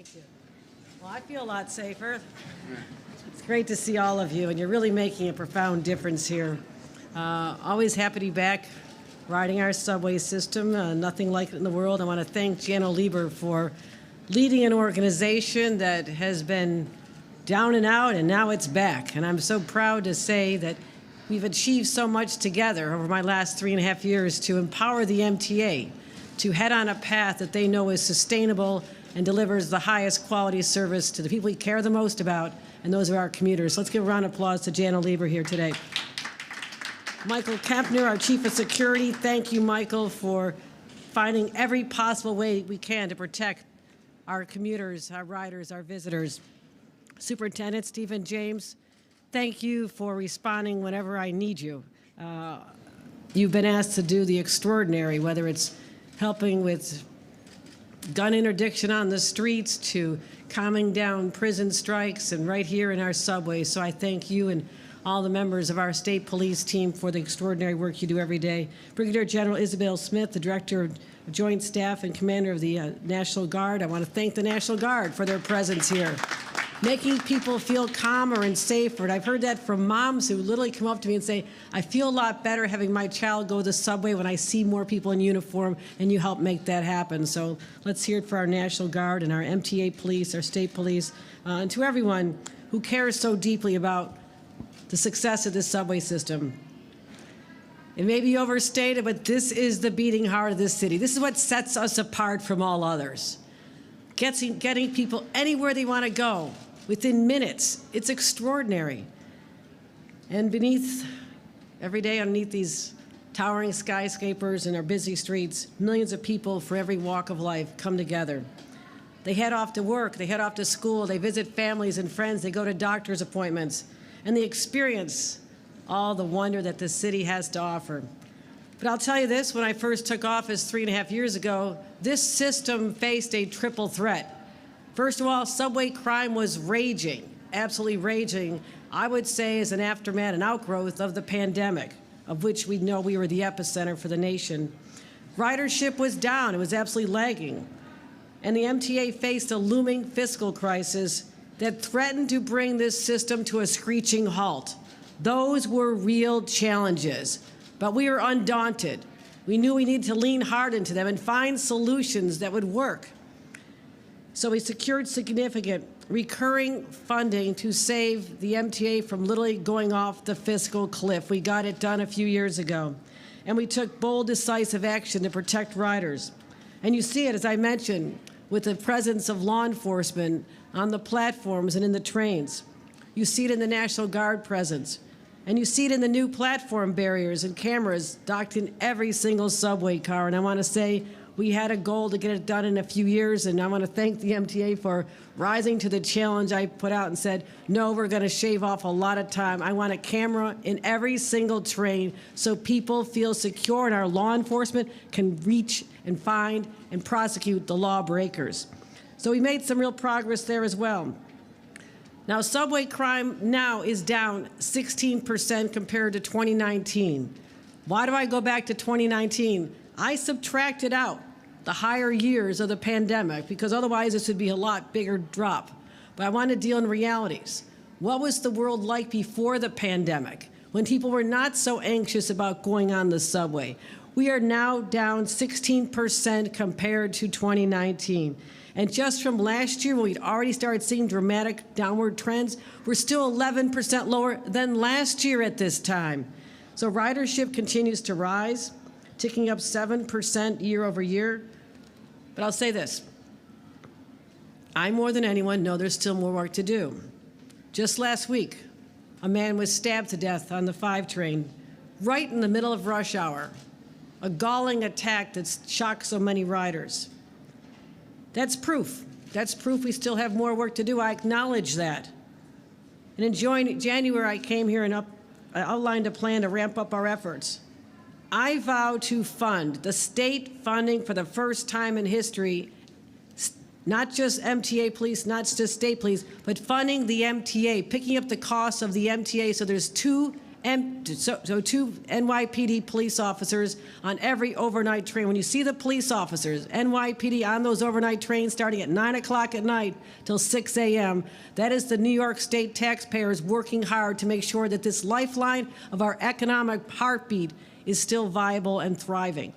Thank you. Well, I feel a lot safer. It's great to see all of you, and you're really making a profound difference here. Always happy to be back riding our subway system. Nothing like it in the world. I want to thank Jano Lieber for leading an organization that has been down and out, and now it's back. And I'm so proud to say that we've achieved so much together over my last 3.5 years to empower the MTA to head on a path that they know is sustainable and delivers the highest quality service to the people we care the most about, and those are our commuters. Let's give a round of applause to Jano Lieber here today. Michael Kempner, our Chief of Security. Thank you, Michael, for finding every possible way we can to protect our commuters, our riders, our visitors. Superintendent Stephen James, thank you for responding whenever I need you. You've been asked to do the extraordinary, whether it's helping with gun interdiction on the streets to calming down prison strikes and right here in our subways. So I thank you and all the members of our state police team for the extraordinary work you do every day. Brigadier General Isabel Smith, the Director of Joint Staff and Commander of the National Guard. I want to thank the National Guard for their presence here, making people feel calmer and safer. And I've heard that from moms who literally come up to me and say, I feel a lot better having my child go to the subway when I see more people in uniform, and you help make that happen. So let's hear it for our National Guard and our MTA police, our state police, and to everyone who cares so deeply about the success of this subway system. It may be overstated, but this is the beating heart of this city. This is what sets us apart from all others. Getting people anywhere they want to go within minutes. It's extraordinary. And every day underneath these towering skyscrapers and our busy streets, millions of people for every walk of life come together. They head off to work, they head off to school, they visit families and friends, they go to doctor's appointments, and they experience all the wonder that this city has to offer. But I'll tell you this, when I first took office 3.5 years ago, this system faced a triple threat. First of all, subway crime was raging, absolutely raging, I would say as an aftermath, an outgrowth of the pandemic, of which we know we were the epicenter for the nation. Ridership was down, it was absolutely lagging. And the MTA faced a looming fiscal crisis that threatened to bring this system to a screeching halt. Those were real challenges, but we were undaunted. We knew we needed to lean hard into them and find solutions that would work. So we secured significant recurring funding to save the MTA from literally going off the fiscal cliff. We got it done a few years ago. And we took bold, decisive action to protect riders. And you see it, as I mentioned, with the presence of law enforcement on the platforms and in the trains. You see it in the National Guard presence. And you see it in the new platform barriers and cameras docked in every single subway car. And I want to say we had a goal to get it done in a few years, and I want to thank the MTA for rising to the challenge I put out and said, no, we're going to shave off a lot of time. I want a camera in every single train so people feel secure and our law enforcement can reach and find and prosecute the lawbreakers. So we made some real progress there as well. Now, subway crime now is down 16% compared to 2019. Why do I go back to 2019? I subtracted out the higher years of the pandemic because otherwise this would be a lot bigger drop. But I want to deal in realities. What was the world like before the pandemic when people were not so anxious about going on the subway? We are now down 16% compared to 2019. And just from last year, when we'd already started seeing dramatic downward trends, we're still 11% lower than last year at this time. So ridership continues to rise, ticking up 7% year over year. But I'll say this, I more than anyone know there's still more work to do. Just last week, a man was stabbed to death on the 5 train, right in the middle of rush hour, a galling attack that shocked so many riders. That's proof. That's proof we still have more work to do. I acknowledge that. And in January, I came here and I outlined a plan to ramp up our efforts. I vow to fund the state funding for the first time in history, not just MTA police, not just state police, but funding the MTA, picking up the costs of the MTA so there's 2 And so 2 NYPD police officers on every overnight train. When you see the police officers, NYPD on those overnight trains starting at 9 o'clock at night till 6 a.m., that is the New York State taxpayers working hard to make sure that this lifeline of our economic heartbeat is still viable and thriving.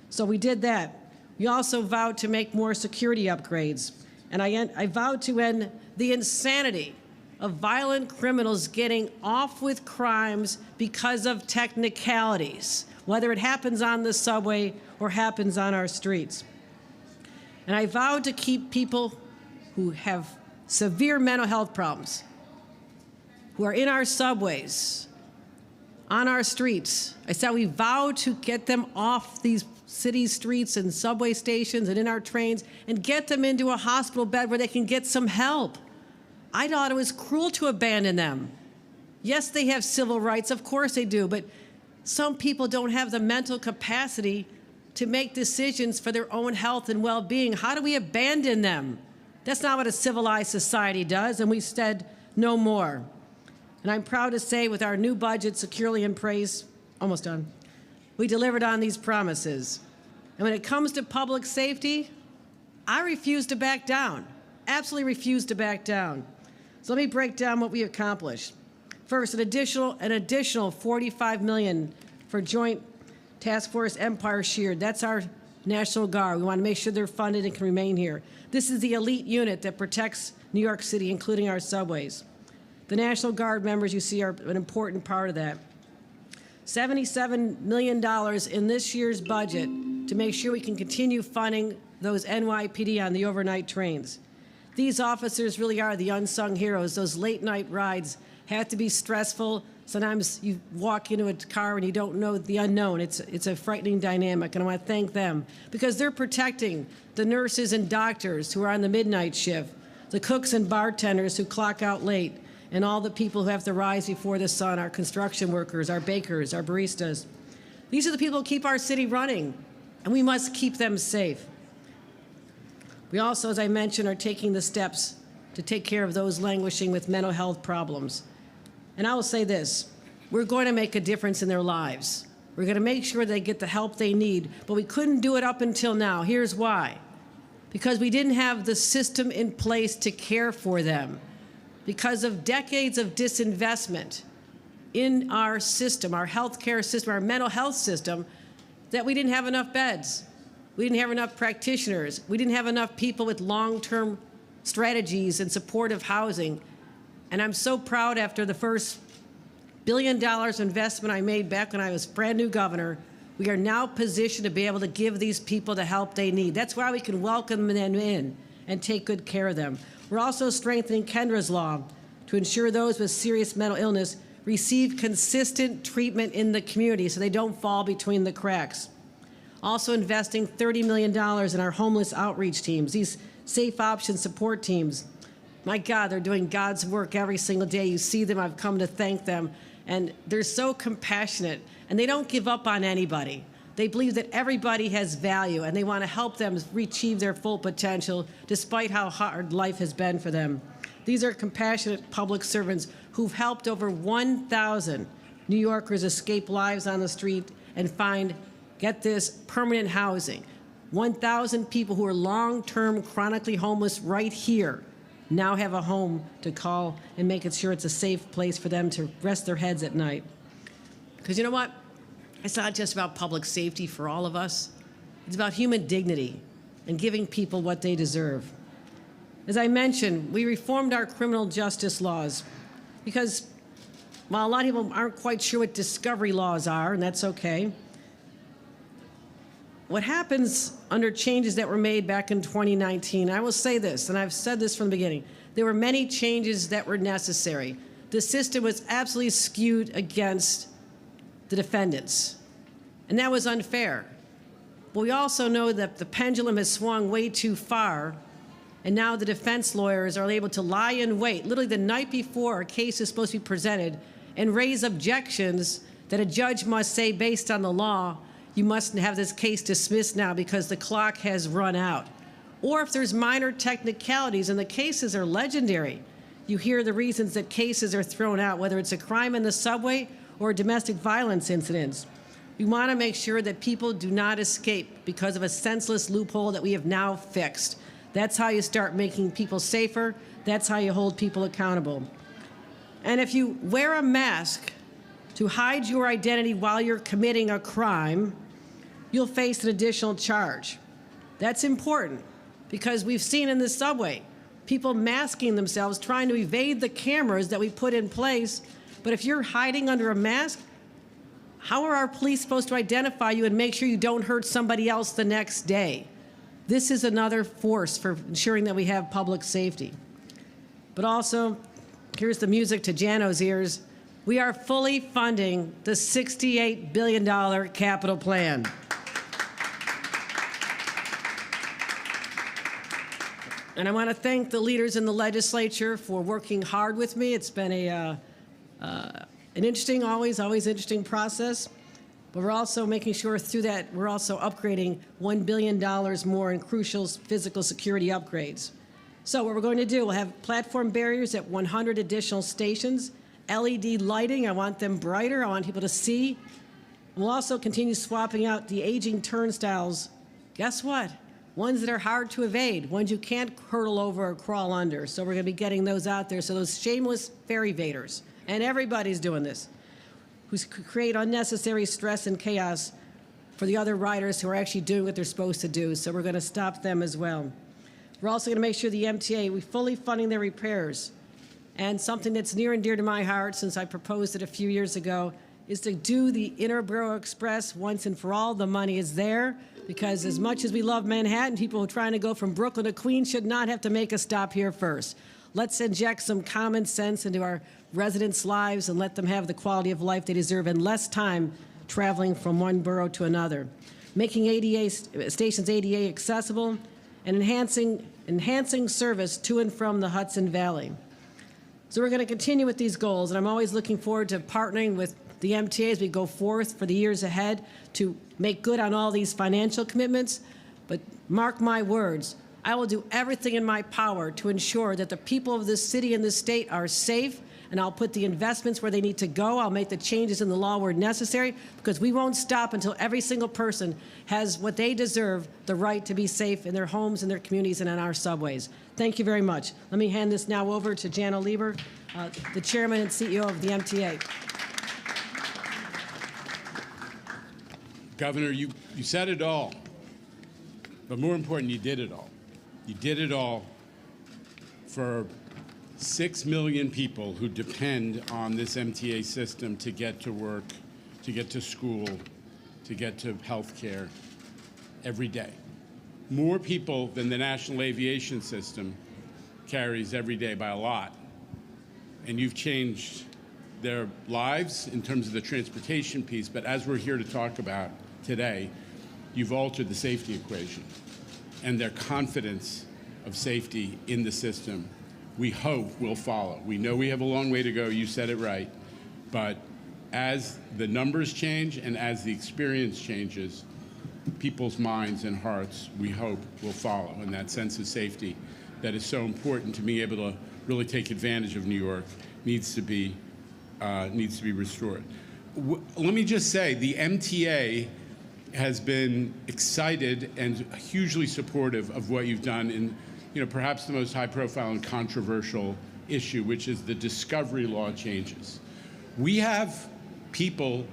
So we did that. We also vowed to make more security upgrades. And I vowed to end the insanity of violent criminals getting off with crimes because of technicalities, whether it happens on the subway or happens on our streets. And I vowed to keep people who have severe mental health problems, who are in our subways, on our streets. I said we vowed to get them off these city streets and subway stations and in our trains and get them into a hospital bed where they can get some help. I thought it was cruel to abandon them. Yes, they have civil rights, of course they do, but some people don't have the mental capacity to make decisions for their own health and well-being. How do we abandon them? That's not what a civilized society does, and we said no more. And I'm proud to say with our new budget securely in place, almost done, we delivered on these promises. And when it comes to public safety, I refuse to back down, absolutely refuse to back down. So let me break down what we accomplished. First, an additional $45 million for Joint Task Force Empire Shield. That's our National Guard. We want to make sure they're funded and can remain here. This is the elite unit that protects New York City, including our subways. The National Guard members you see are an important part of that. $77 million in this year's budget to make sure we can continue funding those NYPD on the overnight trains. These officers really are the unsung heroes. Those late night rides have to be stressful. Sometimes you walk into a car and you don't know the unknown. It's a frightening dynamic, and I want to thank them because they're protecting the nurses and doctors who are on the midnight shift, the cooks and bartenders who clock out late, and all the people who have to rise before the sun, our construction workers, our bakers, our baristas. These are the people who keep our city running, and we must keep them safe. We also, as I mentioned, are taking the steps to take care of those languishing with mental health problems. And I will say this, we're going to make a difference in their lives. We're going to make sure they get the help they need, but we couldn't do it up until now. Here's why. Because we didn't have the system in place to care for them. Because of decades of disinvestment in our system, our healthcare system, our mental health system, that we didn't have enough beds. We didn't have enough practitioners. We didn't have enough people with long-term strategies and supportive housing. And I'm so proud after the first $1 billion investment I made back when I was brand new governor, we are now positioned to be able to give these people the help they need. That's why we can welcome them in and take good care of them. We're also strengthening Kendra's law to ensure those with serious mental illness receive consistent treatment in the community so they don't fall between the cracks. Also investing $30 million in our homeless outreach teams, these safe option support teams. My God, they're doing God's work every single day. You see them, I've come to thank them. And they're so compassionate, and they don't give up on anybody. They believe that everybody has value, and they want to help them achieve their full potential despite how hard life has been for them. These are compassionate public servants who've helped over 1,000 New Yorkers escape lives on the street and find, get this, permanent housing. 1,000 people who are long-term chronically homeless right here now have a home to call and make sure it's a safe place for them to rest their heads at night. Because you know what? It's not just about public safety for all of us. It's about human dignity and giving people what they deserve. As I mentioned, we reformed our criminal justice laws because while a lot of people aren't quite sure what discovery laws are, and that's okay, what happens under changes that were made back in 2019, I will say this, and I've said this from the beginning, there were many changes that were necessary. The system was absolutely skewed against the defendants, and that was unfair. But we also know that the pendulum has swung way too far, and now the defense lawyers are able to lie in wait, literally the night before a case is supposed to be presented, and raise objections that a judge must say based on the law, you must have this case dismissed now because the clock has run out. Or if there's minor technicalities, and the cases are legendary, you hear the reasons that cases are thrown out, whether it's a crime in the subway or domestic violence incidents. We want to make sure that people do not escape because of a senseless loophole that we have now fixed. That's how you start making people safer. That's how you hold people accountable. And if you wear a mask to hide your identity while you're committing a crime, you'll face an additional charge. That's important because we've seen in the subway people masking themselves, trying to evade the cameras that we put in place. But if you're hiding under a mask, how are our police supposed to identify you and make sure you don't hurt somebody else the next day? This is another force for ensuring that we have public safety. But also, here's the music to Jano's ears. We are fully funding the $68 billion capital plan. And I want to thank the leaders in the legislature for working hard with me. It's been an interesting, always interesting process. But we're also making sure through that we're also upgrading $1 billion more in crucial physical security upgrades. So what we're going to do, we'll have platform barriers at 100 additional stations, LED lighting, I want them brighter, I want people to see. We'll also continue swapping out the aging turnstiles. Guess what? Ones that are hard to evade, ones you can't hurdle over or crawl under. So we're going to be getting those out there. So those shameless ferry evaders, and everybody's doing this, who create unnecessary stress and chaos for the other riders who are actually doing what they're supposed to do. So we're going to stop them as well. We're also going to make sure the MTA, we're fully funding their repairs. And something that's near and dear to my heart since I proposed it a few years ago is to do the Interborough Express once and for all. The money is there because as much as we love Manhattan, people who are trying to go from Brooklyn to Queens should not have to make a stop here first. Let's inject some common sense into our residents' lives and let them have the quality of life they deserve and less time traveling from one borough to another. Making stations ADA accessible and enhancing service to and from the Hudson Valley. So we're going to continue with these goals, and I'm always looking forward to partnering with the MTA as we go forth for the years ahead to make good on all these financial commitments. But mark my words, I will do everything in my power to ensure that the people of this city and this state are safe, and I'll put the investments where they need to go. I'll make the changes in the law where necessary, because we won't stop until every single person has what they deserve, the right to be safe in their homes, in their communities, and on our subways. Thank you very much. Let me hand this now over to Jano Lieber, the Chairman and CEO of the MTA. Governor, you said it all, but more important, you did it all. You did it all for 6 million people who depend on this MTA system to get to work, to get to school, to get to health care every day. More people than the National Aviation System carries every day by a lot. And you've changed their lives in terms of the transportation piece, but as we're here to talk about today, you've altered the safety equation and their confidence of safety in the system, we hope will follow. We know we have a long way to go, you said it right, but as the numbers change and as the experience changes, people's minds and hearts, we hope, will follow. And that sense of safety that is so important to be able to really take advantage of New York needs to be restored. Let me just say, the MTA has been excited and hugely supportive of what you've done in, perhaps the most high-profile and controversial issue, which is the discovery law changes. We have people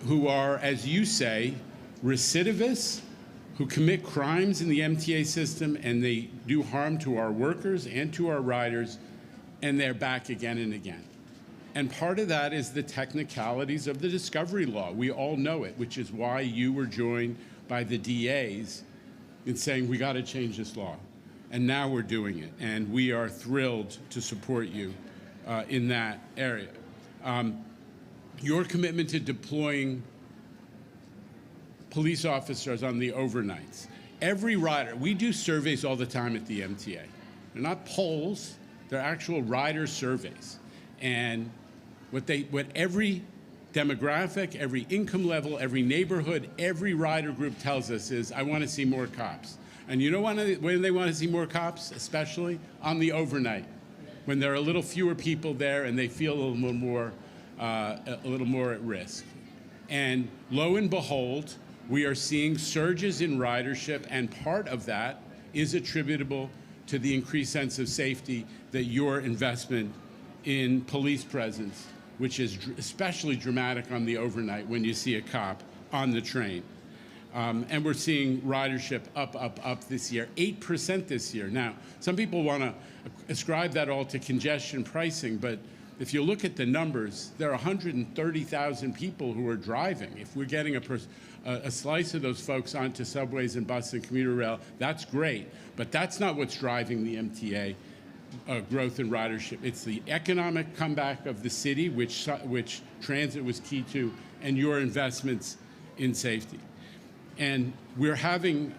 who are, as you say, recidivists, who commit crimes in the MTA system, and they do harm to our workers and to our riders, and they're back again and again. And part of that is the technicalities of the discovery law. We all know it, which is why you were joined by the DAs in saying, we got to change this law. And now we're doing it, and we are thrilled to support you in that area. Your commitment to deploying police officers on the overnights. Every rider, we do surveys all the time at the MTA. They're not polls, they're actual rider surveys. And what every demographic, every income level, every neighborhood, every rider group tells us is, I want to see more cops. And you know when they want to see more cops? Especially on the overnight, when there are a little fewer people there and they feel a little more a little more at risk. And lo and behold, we are seeing surges in ridership, and part of that is attributable to the increased sense of safety that your investment in police presence, which is especially dramatic on the overnight when you see a cop on the train. And we're seeing ridership up this year, 8% this year. Now, some people want to ascribe that all to congestion pricing, but if you look at the numbers, there are 130,000 people who are driving. If we're getting a slice of those folks onto subways and bus and commuter rail, that's great. But that's not what's driving the MTA growth in ridership. It's the economic comeback of the city, which transit was key to, and your investments in safety. And we're having,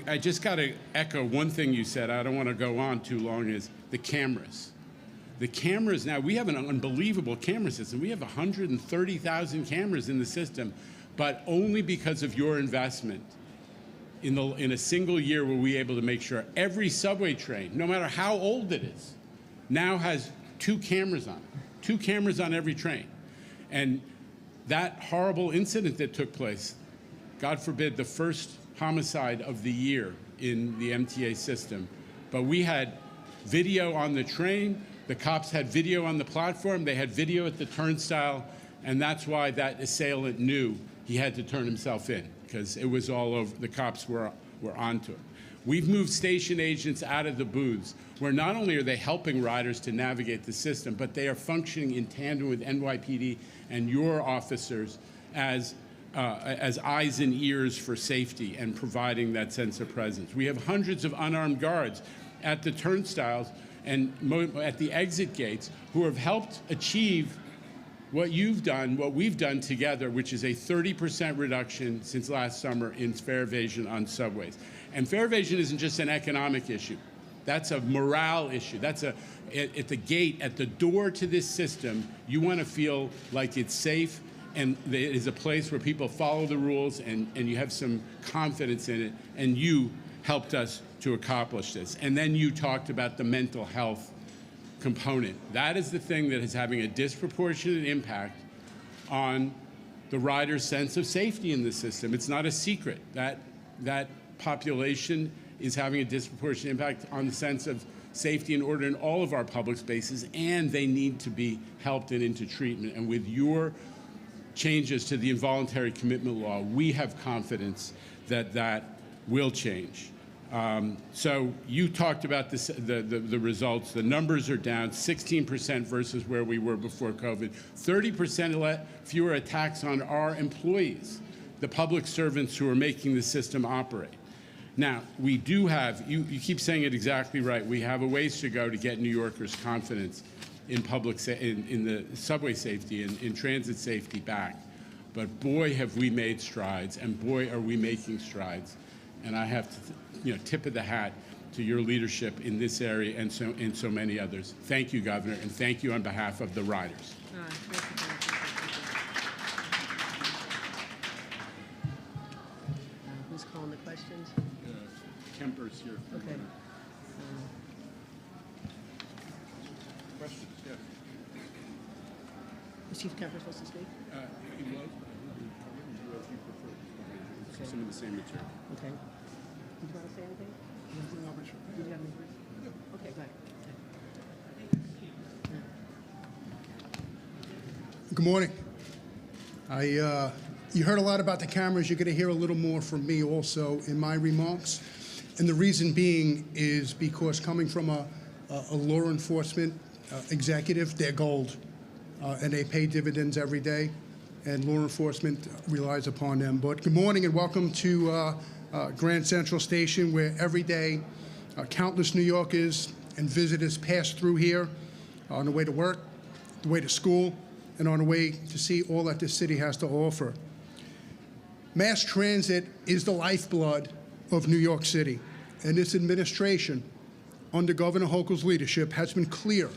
I just got to echo one thing you said. I don't want to go on too long, is the cameras. The cameras now, we have an unbelievable camera system. We have 130,000 cameras in the system, but only because of your investment. In a single year were we able to make sure every subway train, no matter how old it is, now has 2 cameras on it. 2 cameras on every train. And that horrible incident that took place, God forbid, the first homicide of the year in the MTA system, but we had video on the train. The cops had video on the platform, they had video at the turnstile, and that's why that assailant knew he had to turn himself in, because it was all over, the cops were onto it. We've moved station agents out of the booths, where not only are they helping riders to navigate the system, but they are functioning in tandem with NYPD and your officers as eyes and ears for safety and providing that sense of presence. We have hundreds of unarmed guards at the turnstiles and at the exit gates who have helped achieve what you've done, what we've done together, which is a 30% reduction since last summer in fare evasion on subways. And fare evasion isn't just an economic issue. That's a morale issue. That's at the gate, at the door to this system, you want to feel like it's safe and it is a place where people follow the rules and you have some confidence in it, and you helped us to accomplish this. And then you talked about the mental health component. That is the thing that is having a disproportionate impact on the rider's sense of safety in the system. It's not a secret. That population is having a disproportionate impact on the sense of safety and order in all of our public spaces, and they need to be helped and into treatment. And with your changes to the involuntary commitment law, we have confidence that that will change. So you talked about this, the results. The numbers are down 16% versus where we were before COVID. 30% fewer attacks on our employees, the public servants who are making the system operate. Now, we do have, you keep saying it exactly right, we have a ways to go to get New Yorkers' confidence in in the subway safety and in transit safety back. But boy, have we made strides, and boy, are we making strides. And I have to, tip of the hat to your leadership in this area and so many others. Thank you, Governor, and thank you on behalf of the riders. Who's calling the questions? Kemper's here. Okay. Questions? Yes. Was Chief Kemper supposed to speak? He was, but if you prefer, some of the same material. Okay. Did you want to say anything? Did you have anything? Okay, go ahead. Good morning. You heard a lot about the cameras. You're going to hear a little more from me also in my remarks. And the reason being is because coming from a law enforcement executive, they're gold. And they pay dividends every day. And law enforcement relies upon them. But good morning and welcome to Grand Central Station, where every day countless New Yorkers and visitors pass through here on the way to work, the way to school, and on the way to see all that this city has to offer. Mass transit is the lifeblood of New York City, and this administration, under Governor Hochul's leadership, has been clear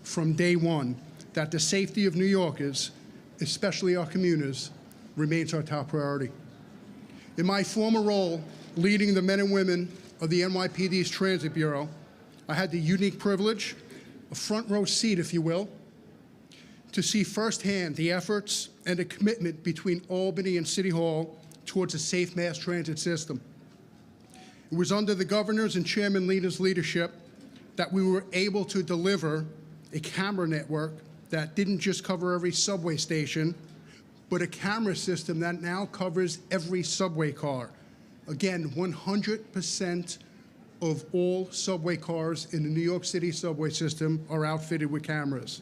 from day one that the safety of New Yorkers, especially our commuters, remains our top priority. In my former role, leading the men and women of the NYPD's Transit Bureau, I had the unique privilege, a front row seat, if you will, to see firsthand the efforts and the commitment between Albany and City Hall towards a safe mass transit system. It was under the governor's and chairman leader's leadership that we were able to deliver a camera network that didn't just cover every subway station, but a camera system that now covers every subway car. Again, 100% of all subway cars in the New York City subway system are outfitted with cameras.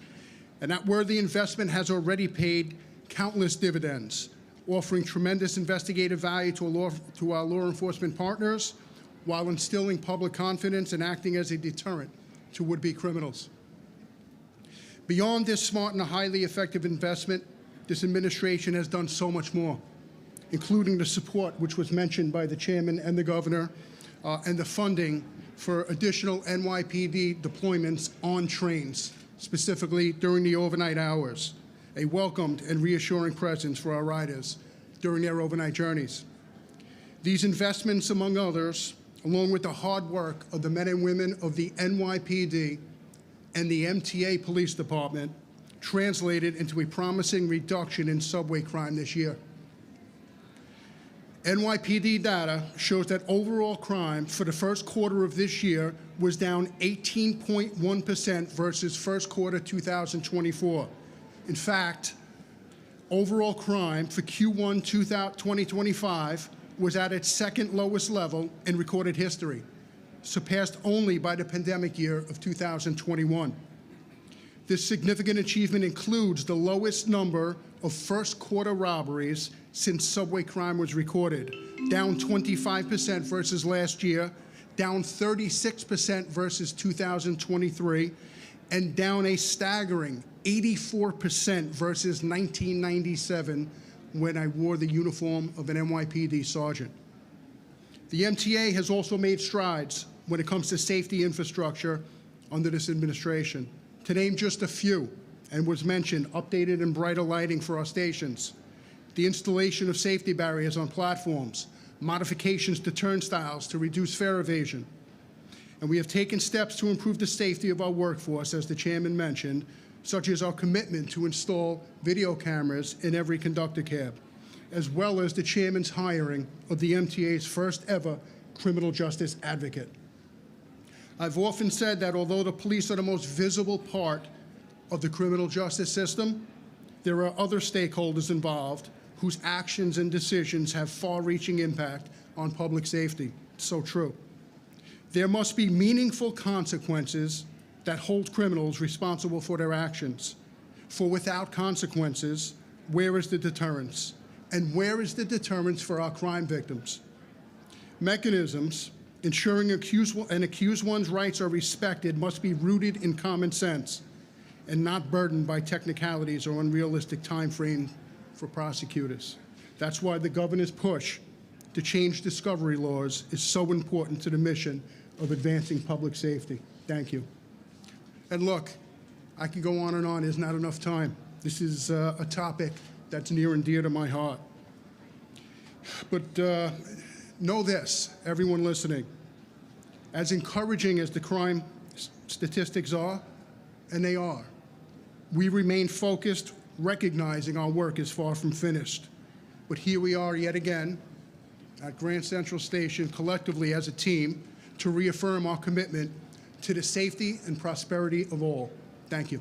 And that worthy investment has already paid countless dividends, offering tremendous investigative value to our law enforcement partners, while instilling public confidence and acting as a deterrent to would-be criminals. Beyond this smart and highly effective investment, this administration has done so much more, including the support, which was mentioned by the chairman and the governor, and the funding for additional NYPD deployments on trains, specifically during the overnight hours, a welcomed and reassuring presence for our riders during their overnight journeys. These investments, among others, along with the hard work of the men and women of the NYPD and the MTA Police Department, translated into a promising reduction in subway crime this year. NYPD data shows that overall crime for the first quarter of this year was down 18.1% versus first quarter 2024. In fact, overall crime for Q1 2025 was at its second lowest level in recorded history, surpassed only by the pandemic year of 2021. This significant achievement includes the lowest number of first quarter robberies since subway crime was recorded, down 25% versus last year, down 36% versus 2023, and down a staggering 84% versus 1997, when I wore the uniform of an NYPD sergeant. The MTA has also made strides when it comes to safety infrastructure under this administration. To name just a few, and was mentioned, updated and brighter lighting for our stations, the installation of safety barriers on platforms, modifications to turnstiles to reduce fare evasion. And we have taken steps to improve the safety of our workforce, as the chairman mentioned, such as our commitment to install video cameras in every conductor cab, as well as the chairman's hiring of the MTA's first ever criminal justice advocate. I've often said that although the police are the most visible part of the criminal justice system, there are other stakeholders involved whose actions and decisions have far-reaching impact on public safety. It's so true. There must be meaningful consequences that hold criminals responsible for their actions. For without consequences, where is the deterrence? And where is the deterrence for our crime victims? Mechanisms ensuring an accused one's rights are respected must be rooted in common sense and not burdened by technicalities or unrealistic time frame for prosecutors. That's why the governor's push to change discovery laws is so important to the mission of advancing public safety. Thank you. And look, I could go on and on. There's not enough time. This is a topic that's near and dear to my heart. But know this, everyone listening, as encouraging as the crime statistics are, and they are, we remain focused, recognizing our work is far from finished. But here we are yet again at Grand Central Station, collectively as a team, to reaffirm our commitment to the safety and prosperity of all. Thank you.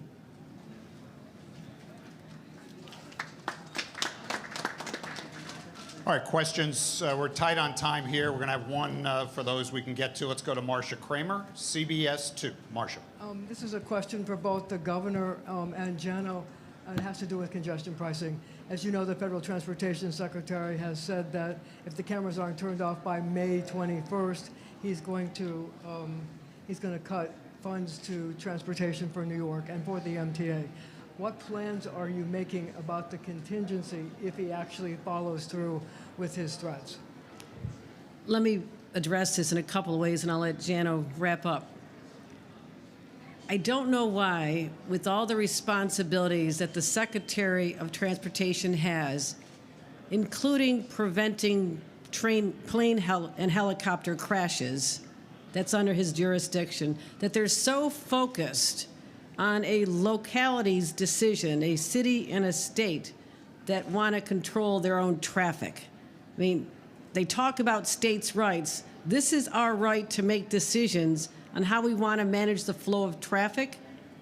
All right, questions. We're tight on time here. We're going to have one for those we can get to. Let's go to Marcia Kramer, CBS 2. Marcia. This is a question for both the governor and Jano, and it has to do with congestion pricing. As you know, the Federal Transportation Secretary has said that if the cameras aren't turned off by May 21st, he's going to cut funds to transportation for New York and for the MTA. What plans are you making about the contingency if he actually follows through with his threats? Let me address this in a couple of ways, and I'll let Jano wrap up. I don't know why, with all the responsibilities that the Secretary of Transportation has, including preventing plane and helicopter crashes, that's under his jurisdiction, that they're so focused on a locality's decision, a city and a state that want to control their own traffic. I mean, they talk about states' rights. This is our right to make decisions on how we want to manage the flow of traffic,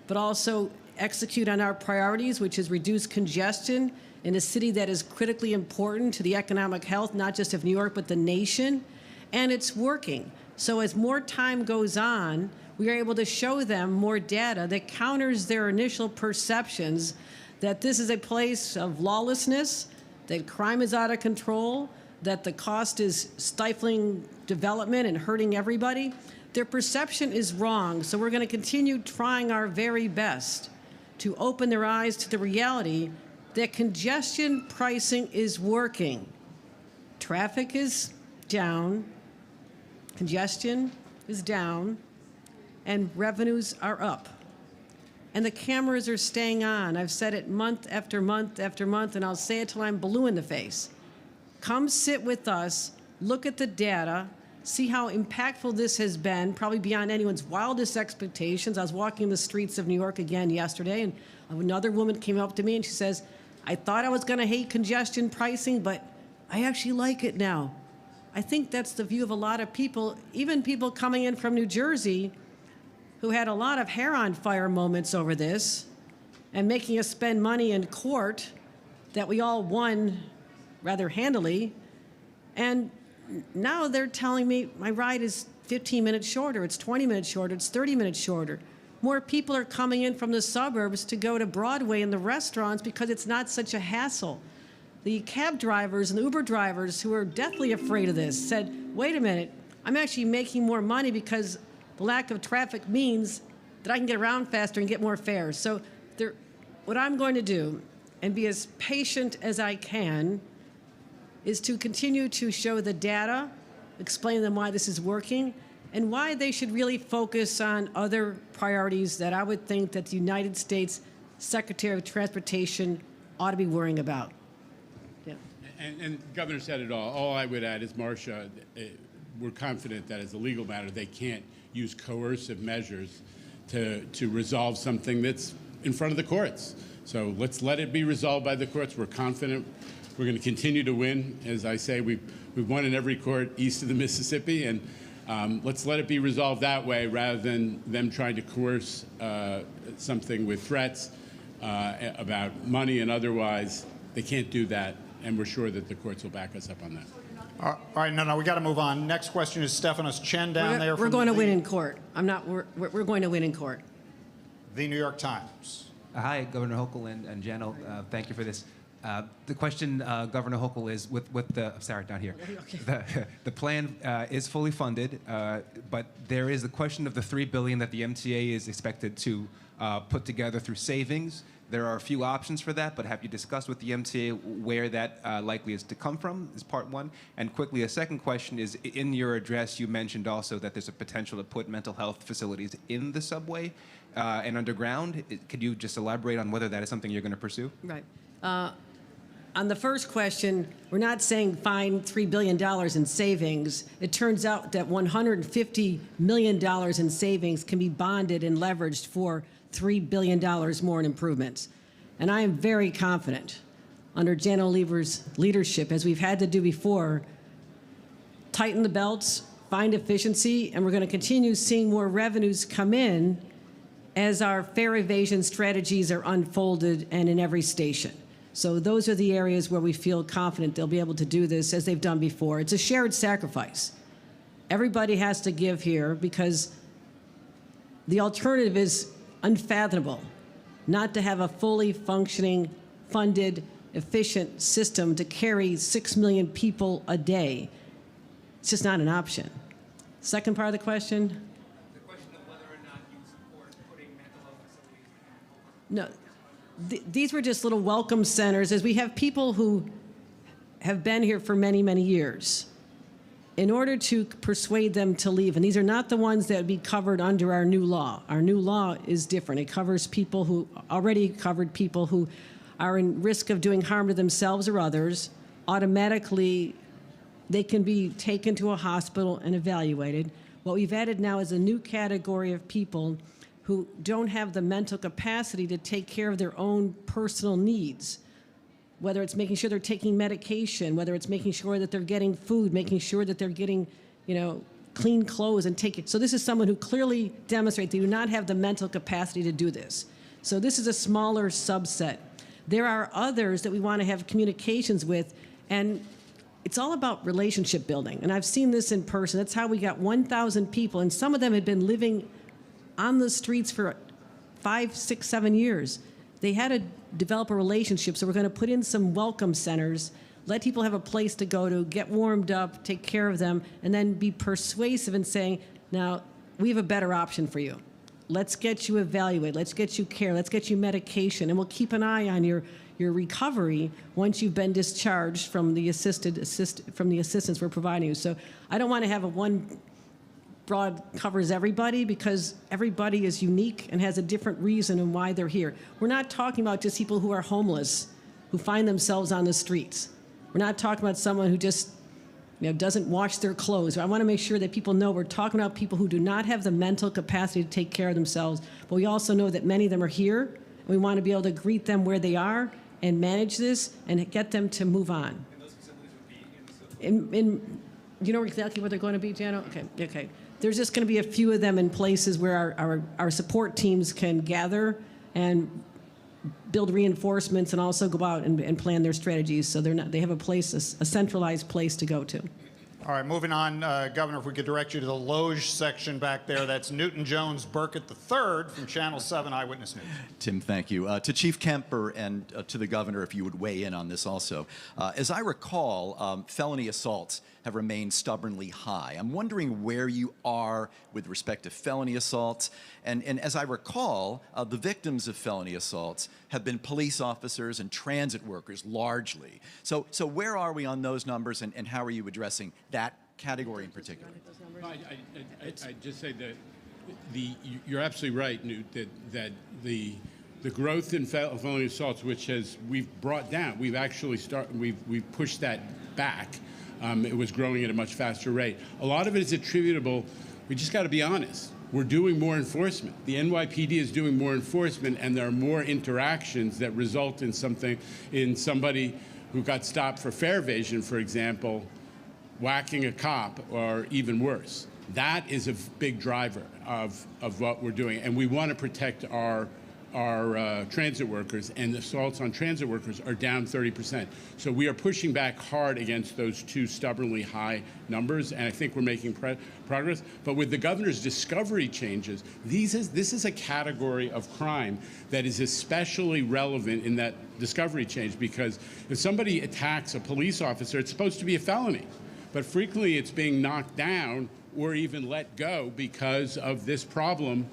but also execute on our priorities, which is reduce congestion in a city that is critically important to the economic health, not just of New York, but the nation. And it's working. So as more time goes on, we are able to show them more data that counters their initial perceptions that this is a place of lawlessness, that crime is out of control, that the cost is stifling development and hurting everybody. Their perception is wrong, so we're going to continue trying our very best to open their eyes to the reality that congestion pricing is working. Traffic is down, congestion is down, and revenues are up. And the cameras are staying on. I've said it month after month after month, and I'll say it till I'm blue in the face. Come sit with us, look at the data, see how impactful this has been, probably beyond anyone's wildest expectations. I was walking the streets of New York again yesterday, and another woman came up to me and she says, I thought I was going to hate congestion pricing, but I actually like it now. I think that's the view of a lot of people, even people coming in from New Jersey who had a lot of hair on fire moments over this and making us spend money in court that we all won rather handily. And now they're telling me my ride is 15 minutes shorter, it's 20 minutes shorter, it's 30 minutes shorter. More people are coming in from the suburbs to go to Broadway and the restaurants because it's not such a hassle. The cab drivers and the Uber drivers who are deathly afraid of this said, wait a minute, I'm actually making more money because the lack of traffic means that I can get around faster and get more fares. So what I'm going to do, and be as patient as I can, is to continue to show the data, explain to them why this is working, and why they should really focus on other priorities that I would think that the United States Secretary of Transportation ought to be worrying about. Yeah. And Governor said it all. All I would add is, Marcia, we're confident that as a legal matter, they can't use coercive measures to resolve something that's in front of the courts. So let's let it be resolved by the courts. We're confident we're going to continue to win. As I say, we've won in every court east of the Mississippi, and let's let it be resolved that way rather than them trying to coerce something with threats about money and otherwise. They can't do that, and we're sure that the courts will back us up on that. All right, no, we got to move on. Next question is Stephanos Chen down there. We're going to win in court. We're going to win in court. The New York Times. Hi, Governor Hochul and Jano. Thank you for this. The question, Governor Hochul, is with the sorry, not here. Okay. The plan is fully funded, but there is the question of the $3 billion that the MTA is expected to put together through savings. There are a few options for that, but have you discussed with the MTA where that likely is to come from, is part one? And quickly, a second question is, in your address, you mentioned also that there's a potential to put mental health facilities in the subway and underground. Could you just elaborate on whether that is something you're going to pursue? Right. On the first question, we're not saying find $3 billion in savings. It turns out that $150 million in savings can be bonded and leveraged for $3 billion more in improvements. And I am very confident, under Jan Oliver's leadership, as we've had to do before, tighten the belts, find efficiency, and we're going to continue seeing more revenues come in as our fare evasion strategies are unfolded and in every station. So those are the areas where we feel confident they'll be able to do this as they've done before. It's a shared sacrifice. Everybody has to give here because the alternative is unfathomable, not to have a fully functioning, funded, efficient system to carry 6 million people a day. It's just not an option. Second part of the question? The question of whether or not you support putting mental health facilities in. No, these were just little welcome centers, as we have people who have been here for many, many years, in order to persuade them to leave. And these are not the ones that would be covered under our new law. Our new law is different. It covers people who already covered people who are in risk of doing harm to themselves or others. Automatically, they can be taken to a hospital and evaluated. What we've added now is a new category of people who don't have the mental capacity to take care of their own personal needs, whether it's making sure they're taking medication, whether it's making sure that they're getting food, making sure that they're getting, clean clothes and take it. So this is someone who clearly demonstrates they do not have the mental capacity to do this. So this is a smaller subset. There are others that we want to have communications with, and it's all about relationship building. And I've seen this in person. That's how we got 1,000 people, and some of them had been living on the streets for 5, 6, 7 years. They had to develop a relationship, so we're going to put in some welcome centers, let people have a place to go to, get warmed up, take care of them, and then be persuasive in saying, now, we have a better option for you. Let's get you evaluated. Let's get you care. Let's get you medication. And we'll keep an eye on your recovery once you've been discharged from the assistance we're providing you. So I don't want to have a one broad covers everybody, because everybody is unique and has a different reason and why they're here. We're not talking about just people who are homeless, who find themselves on the streets. We're not talking about someone who just doesn't wash their clothes. I want to make sure that people know we're talking about people who do not have the mental capacity to take care of themselves, but we also know that many of them are here, and we want to be able to greet them where they are and manage this and get them to move on. And those facilities would be you know exactly where they're going to be, Jano? Okay. There's just going to be a few of them in places where our support teams can gather and build reinforcements and also go out and plan their strategies. So they have a centralized place to go to. All right, moving on, Governor, if we could direct you to the Loge section back there. That's Newton Jones Burkett III from Channel 7 Eyewitness News. Tim, thank you. To Chief Kemper and to the Governor, if you would weigh in on this also. As I recall, felony assaults have remained stubbornly high. I'm wondering where you are with respect to felony assaults. And as I recall, the victims of felony assaults have been police officers and transit workers largely. So where are we on those numbers, and how are you addressing that category in particular? I just say that you're absolutely right, Newt, that the growth in felony assaults, which we've brought down, we've pushed that back. It was growing at a much faster rate. A lot of it is attributable. We just got to be honest. We're doing more enforcement. The NYPD is doing more enforcement, and there are more interactions that result in somebody who got stopped for fare evasion, for example, whacking a cop, or even worse. That is a big driver of what we're doing, and we want to protect our transit workers, and the assaults on transit workers are down 30%. So we are pushing back hard against those two stubbornly high numbers, and I think we're making progress. But with the governor's discovery changes, this is a category of crime that is especially relevant in that discovery change, because if somebody attacks a police officer, it's supposed to be a felony. But frequently it's being knocked down or even let go because of this problem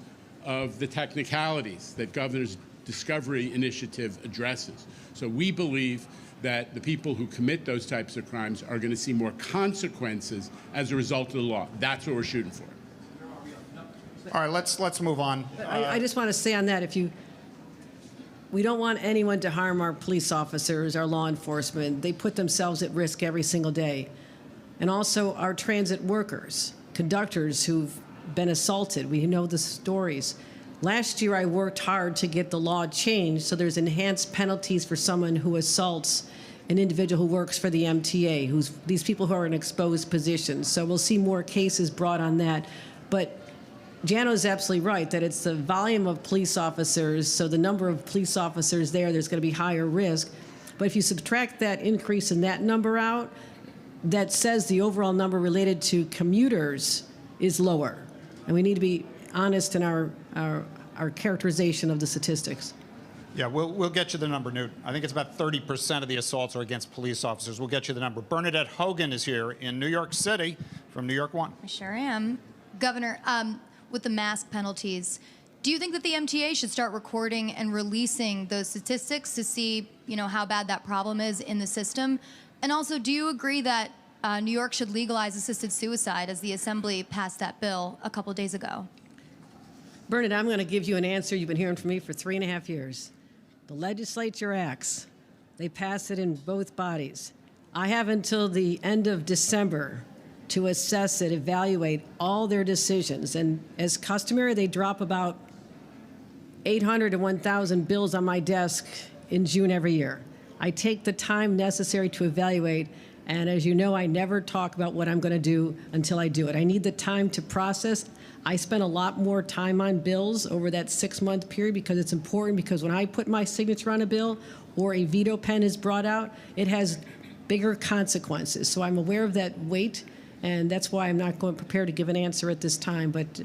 of the technicalities that Governor's Discovery Initiative addresses. So we believe that the people who commit those types of crimes are going to see more consequences as a result of the law. That's what we're shooting for. All right, let's move on. I just want to say on that, we don't want anyone to harm our police officers, our law enforcement. They put themselves at risk every single day. And also our transit workers, conductors who've been assaulted. We know the stories. Last year, I worked hard to get the law changed so there's enhanced penalties for someone who assaults an individual who works for the MTA, these people who are in exposed positions. So we'll see more cases brought on that. But Jano's absolutely right that it's the volume of police officers, so the number of police officers there's going to be higher risk. But if you subtract that increase in that number out, that says the overall number related to commuters is lower. And we need to be honest in our characterization of the statistics. Yeah, we'll get you the number, Newt. I think it's about 30% of the assaults are against police officers. We'll get you the number. Bernadette Hogan is here in New York City from New York One. I sure am. Governor, with the mask penalties, do you think that the MTA should start recording and releasing those statistics to see, how bad that problem is in the system? And also, do you agree that New York should legalize assisted suicide, as the Assembly passed that bill a couple days ago? Bernadette, I'm going to give you an answer you've been hearing from me for 3.5 years. The legislature acts. They pass it in both bodies. I have until the end of December to assess it, evaluate all their decisions. And as customary, they drop about 800 to 1,000 bills on my desk in June every year. I take the time necessary to evaluate, and as you know, I never talk about what I'm going to do until I do it. I need the time to process. I spend a lot more time on bills over that 6-month period because it's important, because when I put my signature on a bill or a veto pen is brought out, it has bigger consequences. So I'm aware of that weight, and that's why I'm not prepared to give an answer at this time, but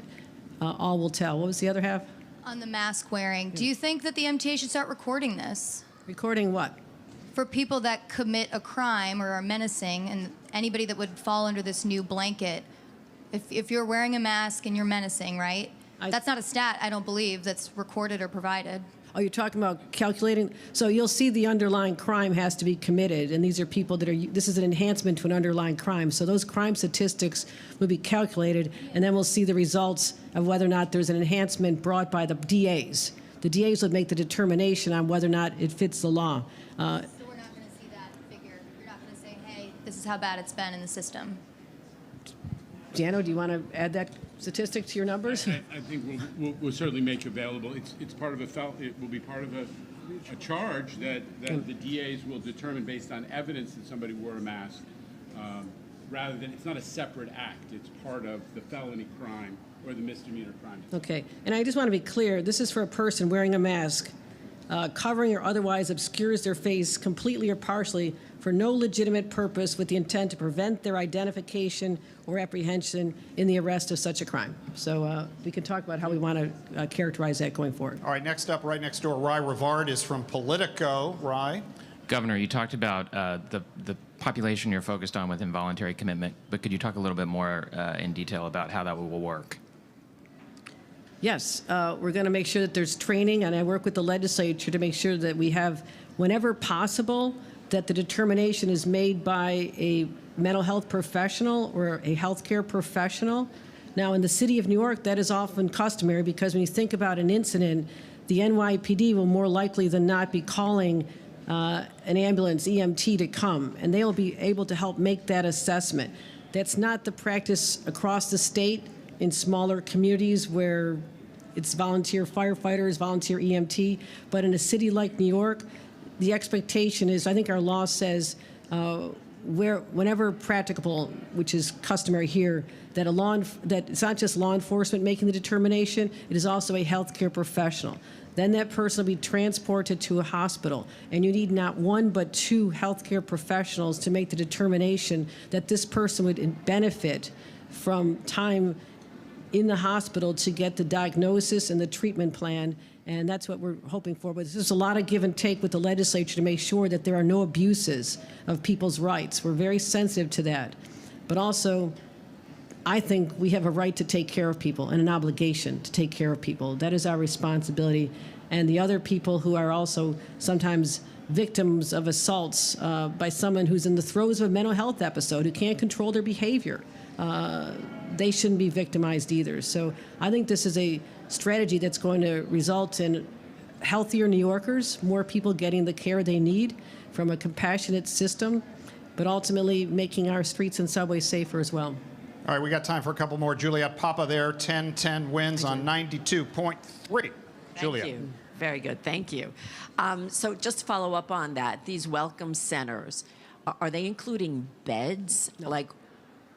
all will tell. What was the other half? On the mask wearing, do you think that the MTA should start recording this? Recording what? For people that commit a crime or are menacing, and anybody that would fall under this new blanket, if you're wearing a mask and you're menacing, right? That's not a stat, I don't believe, that's recorded or provided. Oh, you're talking about calculating? So you'll see the underlying crime has to be committed, and these are people that are, this is an enhancement to an underlying crime. So those crime statistics will be calculated, and then we'll see the results of whether or not there's an enhancement brought by the DAs. The DAs would make the determination on whether or not it fits the law. So we're not going to see that figure. You're not going to say, hey, this is how bad it's been in the system. Jano, do you want to add that statistic to your numbers? I think we'll certainly make available. It's part of it will be part of a charge that the DAs will determine based on evidence that somebody wore a mask, rather than, it's not a separate act. It's part of the felony crime or the misdemeanor crime. Okay, and I just want to be clear, this is for a person wearing a mask, covering or otherwise obscures their face completely or partially for no legitimate purpose with the intent to prevent their identification or apprehension in the arrest of such a crime. So we can talk about how we want to characterize that going forward. All right, next up, right next door, Rye Rivard is from Politico. Rye? Governor, you talked about the population you're focused on with involuntary commitment, but could you talk a little bit more in detail about how that will work? Yes, we're going to make sure that there's training, and I work with the legislature to make sure that we have, whenever possible, that the determination is made by a mental health professional or a healthcare professional. Now, in the city of New York, that is often customary because when you think about an incident, the NYPD will more likely than not be calling an ambulance, EMT, to come, and they will be able to help make that assessment. That's not the practice across the state in smaller communities where it's volunteer firefighters, volunteer EMT, but in a city like New York, the expectation is, I think our law says, whenever practicable, which is customary here, that that it's not just law enforcement making the determination, it is also a healthcare professional. Then that person will be transported to a hospital, and you need not one but two healthcare professionals to make the determination that this person would benefit from time in the hospital to get the diagnosis and the treatment plan, and that's what we're hoping for. But there's a lot of give and take with the legislature to make sure that there are no abuses of people's rights. We're very sensitive to that. But also, I think we have a right to take care of people and an obligation to take care of people. That is our responsibility. And the other people who are also sometimes victims of assaults by someone who's in the throes of a mental health episode, who can't control their behavior, they shouldn't be victimized either. So I think this is a strategy that's going to result in healthier New Yorkers, more people getting the care they need from a compassionate system, but ultimately making our streets and subways safer as well. All right, we got time for a couple more. Juliet Papa there, 10-10 wins on 92.3. Juliet. Thank you. Very good. Thank you. So just to follow up on that, these welcome centers, are they including beds? No. Like,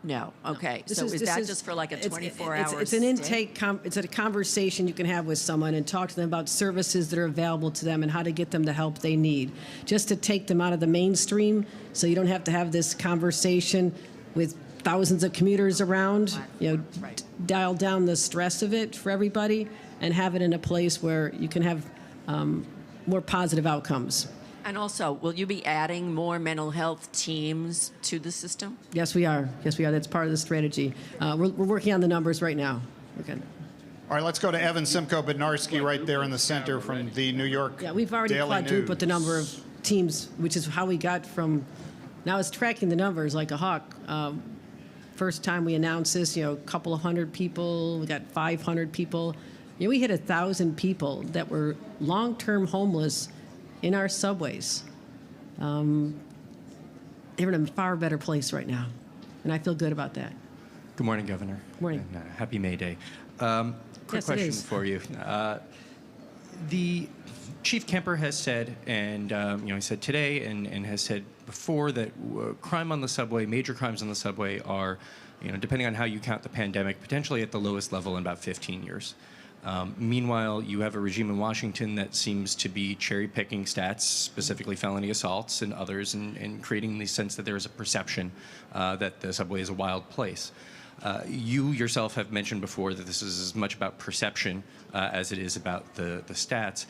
no. Okay. This So is- is this that is- just for like a it's- 24-hour It's an intake, it's a conversation you can have with someone and talk to them about services that are available to them and how to get them the help they need. Just to take them out of the mainstream so you don't have to have this conversation with thousands of commuters around, Right. dial down the stress of it for everybody and have it in a place where you can have more positive outcomes. And also, will you be adding more mental health teams to the system? Yes, we are. Yes, we are. That's part of the strategy. We're working on the numbers right now. Okay. All right, let's go to Evan Simko Bednarski right there in the center from the New York Yeah, we've already Daily quadrupled the News. number of teams, which is how we got from. Now it's tracking the numbers like a hawk. First time we announced this, a couple of hundred people. We got 500 people. We hit 1,000 people that were long-term homeless in our subways. They're in a far better place right now, and I feel good about that. Good morning, Governor. Morning. And, happy May Day. Quick Yes, it question is. for you. The Chief Kemper has said, and he said today, and has said before, that crime on the subway, major crimes on the subway, are, depending on how you count the pandemic, potentially at the lowest level in about 15 years. Meanwhile, you have a regime in Washington that seems to be cherry-picking stats, specifically felony assaults and others, and creating the sense that there is a perception that the subway is a wild place. You yourself have mentioned before that this is as much about perception as it is about the stats.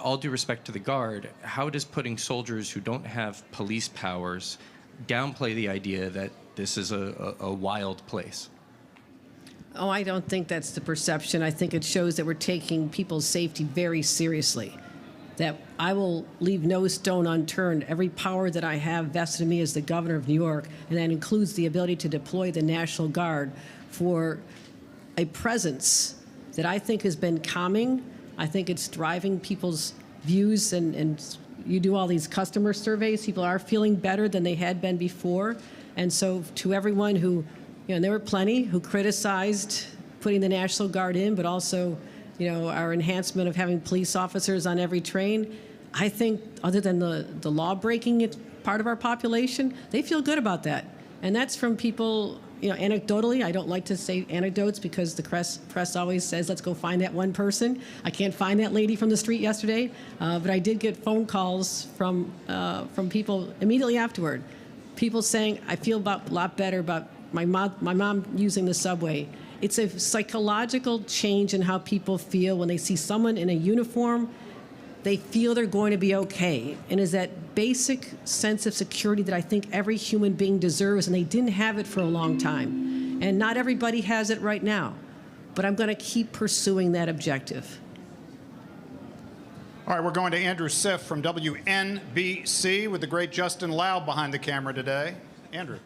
All due respect to the Guard, how does putting soldiers who don't have police powers downplay the idea that this is a wild place? Oh, I don't think that's the perception. I think it shows that we're taking people's safety very seriously, that I will leave no stone unturned. Every power that I have vested in me as the governor of New York, and that includes the ability to deploy the National Guard for a presence that I think has been calming. I think it's driving people's views, and you do all these customer surveys. People are feeling better than they had been before. And so to everyone who, and there were plenty who criticized putting the National Guard in, but also, our enhancement of having police officers on every train. I think, other than the law-breaking part of our population, they feel good about that. And that's from people, anecdotally. I don't like to say anecdotes because the press always says, let's go find that one person. I can't find that lady from the street yesterday, but I did get phone calls from people immediately afterward. People saying, I feel a lot better about my mom using the subway. It's a psychological change in how people feel when they see someone in a uniform. They feel they're going to be okay. And is that basic sense of security that I think every human being deserves, and they didn't have it for a long time. And not everybody has it right now. But I'm going to keep pursuing that objective. All right, we're going to Andrew Siff from WNBC with the great Justin Laub behind the camera today. Andrew.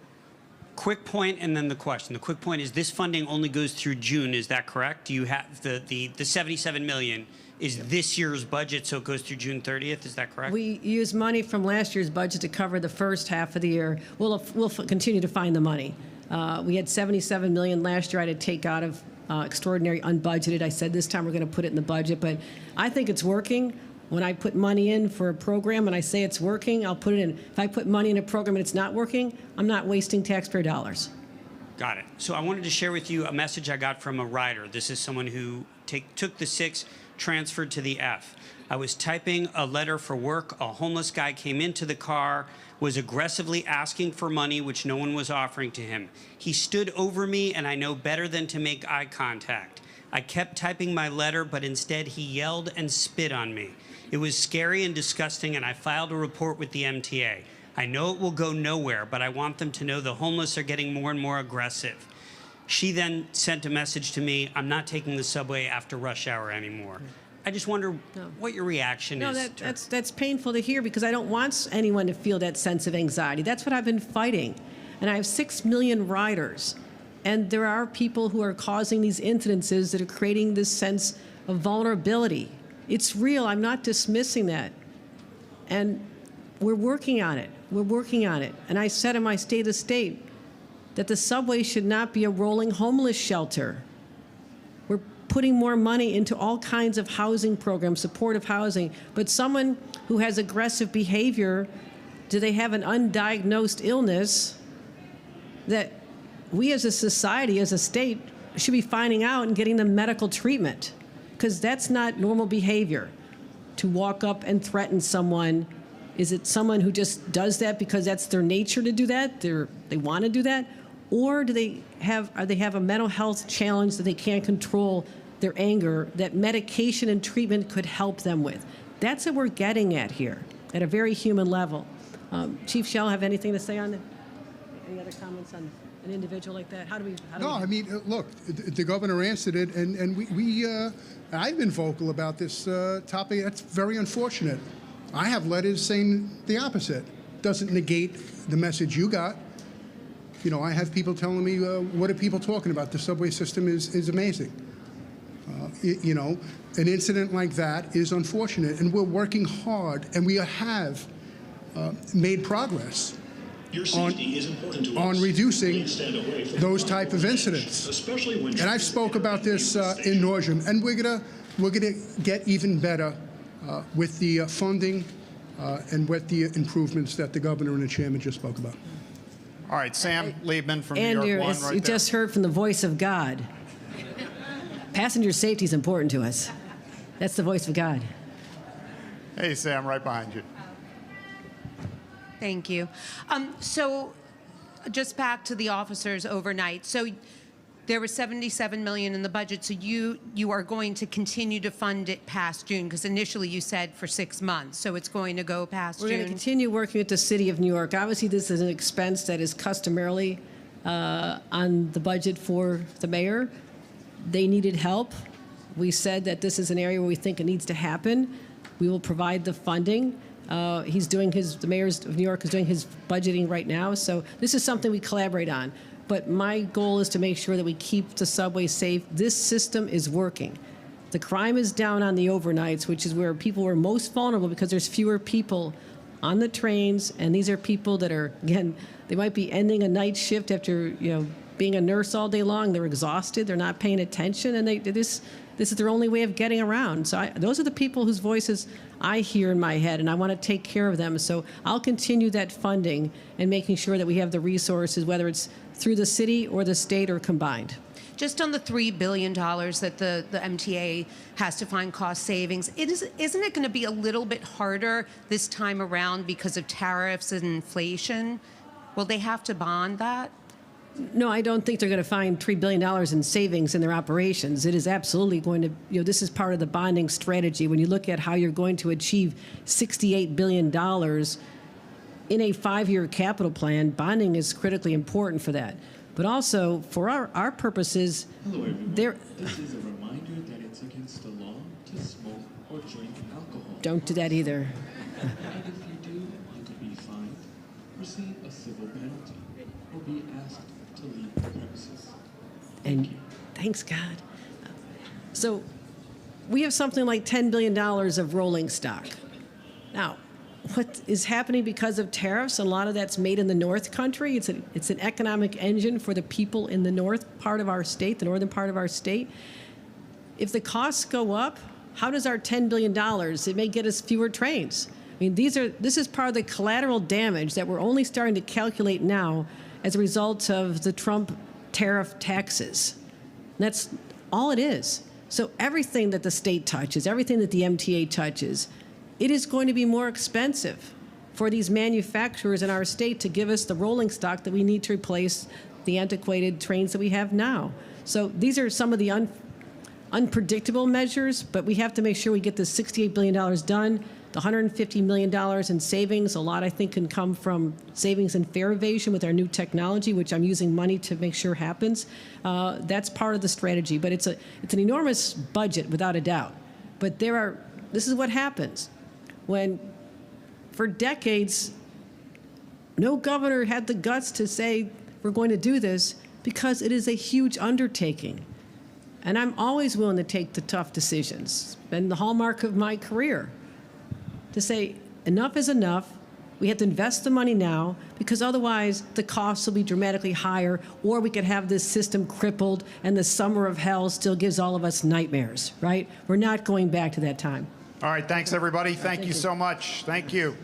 Quick point and then the question. The quick point is this funding only goes through June. Is that correct? Do you have the $77 million is this year's budget, so it goes through June 30th? Is that correct? We used money from last year's budget to cover the first half of the year. We'll continue to find the money. We had $77 million last year I had to take out of extraordinary unbudgeted. I said this time we're going to put it in the budget, but I think it's working. When I put money in for a program and I say it's working, I'll put it in. If I put money in a program and it's not working, I'm not wasting taxpayer dollars. Got it. So I wanted to share with you a message I got from a rider. This is someone who took the 6, transferred to the F. I was typing a letter for work. A homeless guy came into the car, was aggressively asking for money, which no one was offering to him. He stood over me, and I know better than to make eye contact. I kept typing my letter, but instead he yelled and spit on me. It was scary and disgusting, and I filed a report with the MTA. I know it will go nowhere, but I want them to know the homeless are getting more and more aggressive. She then sent a message to me, I'm not taking the subway after rush hour anymore. I just wonder what your reaction is. No, that's painful to hear because I don't want anyone to feel that sense of anxiety. That's what I've been fighting. And I have 6 million riders. And there are people who are causing these incidences that are creating this sense of vulnerability. It's real. I'm not dismissing that. And we're working on it. We're working on it. And I said in my State of the State that the subway should not be a rolling homeless shelter. We're putting more money into all kinds of housing programs, supportive housing. But someone who has aggressive behavior, do they have an undiagnosed illness that we as a society, as a state, should be finding out and getting them medical treatment? Because that's not normal behavior. To walk up and threaten someone, is it someone who just does that because that's their nature to do that? They want to do that? Or do they have a mental health challenge that they can't control their anger that medication and treatment could help them with? That's what we're getting at here, at a very human level. Chief Shell, have anything to say on it? Any other comments on an individual like that? I mean, look, the governor answered it, and I've been vocal about this topic. That's very unfortunate. I have letters saying the opposite. Doesn't negate the message you got. I have people telling me, what are people talking about? The subway system is amazing. An incident like that is unfortunate, and we're working hard, and we have made progress on reducing those type of incidents. And I've spoke about this in nauseam, and we're going to we're going to get even better with the funding and with the improvements that the governor and the chairman just spoke about. All right, Sam Liebman from New Andrew, York 1 as right you there. just heard from the voice of God. Passenger safety is important to us. That's the voice of God. Hey, Sam, right behind you. Thank you. So just back to the officers overnight. So there was $77 million in the budget. So you are going to continue to fund it past June, because initially you said for 6 months. So it's going to go past We're June. going to continue working with the City of New York. Obviously, this is an expense that is customarily on the budget for the mayor. They needed help. We said that this is an area where we think it needs to happen. We will provide the funding. The mayor of New York is doing his budgeting right now. So this is something we collaborate on. But my goal is to make sure that we keep the subway safe. This system is working. The crime is down on the overnights, which is where people are most vulnerable because there's fewer people on the trains. And these are people that are, again, they might be ending a night shift after, being a nurse all day long. They're exhausted. They're not paying attention. And this is their only way of getting around. So those are the people whose voices I hear in my head, and I want to take care of them. So I'll continue that funding and making sure that we have the resources, whether it's through the city or the state or combined. Just on the $3 billion that the MTA has to find cost savings, isn't it going to be a little bit harder this time around because of tariffs and inflation? Will they have to bond that? No, I don't think they're going to find $3 billion in savings in their operations. It is absolutely going to, this is part of the bonding strategy. When you look at how you're going to achieve $68 billion in a 5-year capital plan, bonding is critically important for that. But also, for our purposes, Hello, everyone. This is a reminder that it's against the law to smoke or drink alcohol. Don't do that either. And if you do, you could be fined, receive a civil penalty, or be asked to leave the premises. And thanks God. So we have something like $10 billion of rolling stock. Now, what is happening because of tariffs, a lot of that's made in the North Country. It's an economic engine for the people in the north part of our state, the northern part of our state. If the costs go up, how does our $10 billion, it may get us fewer trains. I mean, this is part of the collateral damage that we're only starting to calculate now as a result of the Trump tariff taxes. And that's all it is. So everything that the state touches, everything that the MTA touches, it is going to be more expensive for these manufacturers in our state to give us the rolling stock that we need to replace the antiquated trains that we have now. So these are some of the unpredictable measures, but we have to make sure we get this $68 billion done. The $150 million in savings, a lot I think can come from savings in fare evasion with our new technology, which I'm using money to make sure happens. That's part of the strategy, but it's an enormous budget without a doubt. But this is what happens when, for decades, no governor had the guts to say we're going to do this because it is a huge undertaking. And I'm always willing to take the tough decisions. It's been the hallmark of my career. To say enough is enough, we have to invest the money now because otherwise the costs will be dramatically higher, or we could have this system crippled and the summer of hell still gives all of us nightmares, right? We're not going back to that time. All right, thanks everybody. Thank you so much. Thank you.